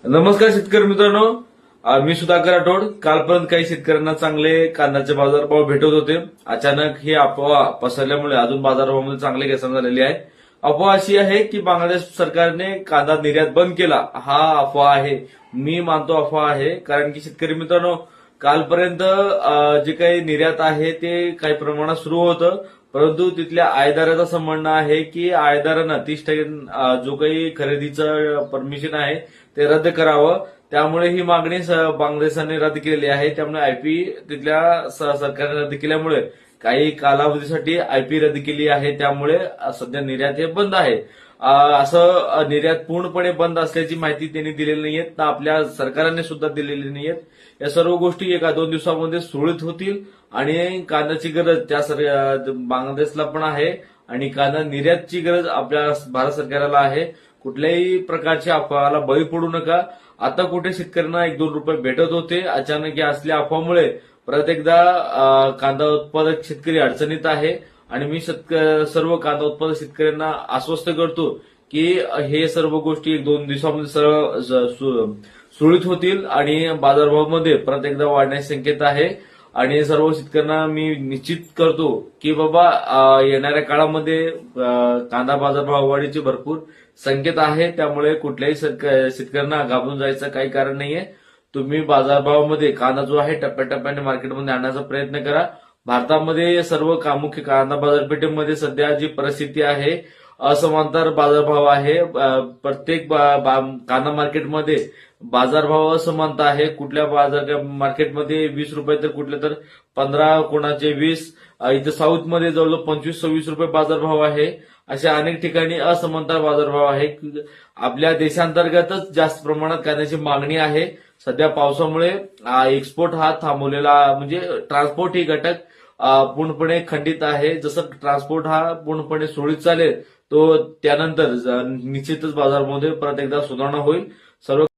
नमस्कार शेतकरी मित्रांनो, मी सुधाकर राठोड. कालपर्यंत काही शेतकऱ्यांना चांगले कांद्याचे बाजारभाव भेटत होते. अचानक ही अफवा पसरल्यामुळे अजून बाजारभावामध्ये चांगली घसरण झालेली आहे. अफवा अशी आहे की बांगलादेश सरकारने कांदा निर्यात बंद केला. हा अफवा आहे, मी मानतो अफवा आहे. कारण की शेतकरी मित्रांनो, कालपर्यंत जे काही निर्यात आहे ते काही प्रमाणात सुरू होतं, परंतु तिथल्या आयदाराचं असं म्हणणं आहे की आयदारांना 30% जो काही खरेदीचं परमिशन आहे ते रद्द करावं. त्यामुळे ही मागणी बांगलादेशाने रद्द केलेली आहे. त्यामुळे आयपी तिथल्या सरकारने रद्द केल्यामुळे काही कालावधीसाठी आयपी रद्द केली आहे. त्यामुळे सध्या निर्यात हे बंद आहे. असं निर्यात पूर्णपणे बंद असल्याची माहिती त्यांनी दिलेली नाहीये, तर आपल्या सरकारने सुद्धा दिलेली नाहीयेत. या सर्व गोष्टी 1-2 दिवसामध्ये सुरळीत होतील आणि कांद्याची गरज त्या बांगलादेशला पण आहे आणि कांदा निर्यातची गरज आपल्या भारत सरकारला आहे. कुठल्याही प्रकारच्या अफवाला बळी पडू नका. आता कुठे शेतकऱ्यांना 1-2 रुपये भेटत होते, अचानक या असल्या अफवामुळे परत एकदा कांदा उत्पादक शेतकरी अडचणीत आहे. आणि मी सर्व कांदा उत्पादक शेतकऱ्यांना आश्वस्त करतो की हे सर्व गोष्टी 1-2 दिवसामध्ये सुरळीत होतील आणि बाजारभावामध्ये परत एकदा वाढण्याची शक्यता आहे. आणि सर्व शेतकऱ्यांना मी निश्चित करतो की बाबा येणाऱ्या काळामध्ये कांदा बाजारभाव वाढीचे भरपूर संकेत आहे. त्यामुळे कुठल्याही शेतकऱ्यांना घाबरून जायचं काही कारण नाहीये. तुम्ही बाजारभावामध्ये कांदा जो आहे टप्प्याटप्प्याने मार्केटमध्ये आणण्याचा प्रयत्न करा. भारतामध्ये सर्व मुख्य कांदा बाजारपेठेमध्ये सध्या जी परिस्थिती आहे, असमांतर बाजारभाव आहे. प्रत्येक कांदा मार्केटमध्ये बाजारभाव असमानता आहे. कुठल्या बाजार मार्केटमध्ये 20 रुपये तर कुठल्या तर 15, कोणाचे 20. इथं साऊथमध्ये जवळजवळ 25-26 रुपये बाजारभाव आहे. अशा अनेक ठिकाणी असमांतर बाजारभाव आहे. आपल्या देशांतर्गतच जास्त प्रमाणात कांद्याची मागणी आहे. सध्या पावसामुळे एक्सपोर्ट हा थांबवलेला, म्हणजे ट्रान्सपोर्ट ही घटक पूर्णपणे खंडित आहे. जसं ट्रान्सपोर्ट हा पूर्णपणे सुरळीत चालेल तो त्यानंतर निश्चितच बाजारामध्ये परत एकदा सुधारणा होईल. सर्व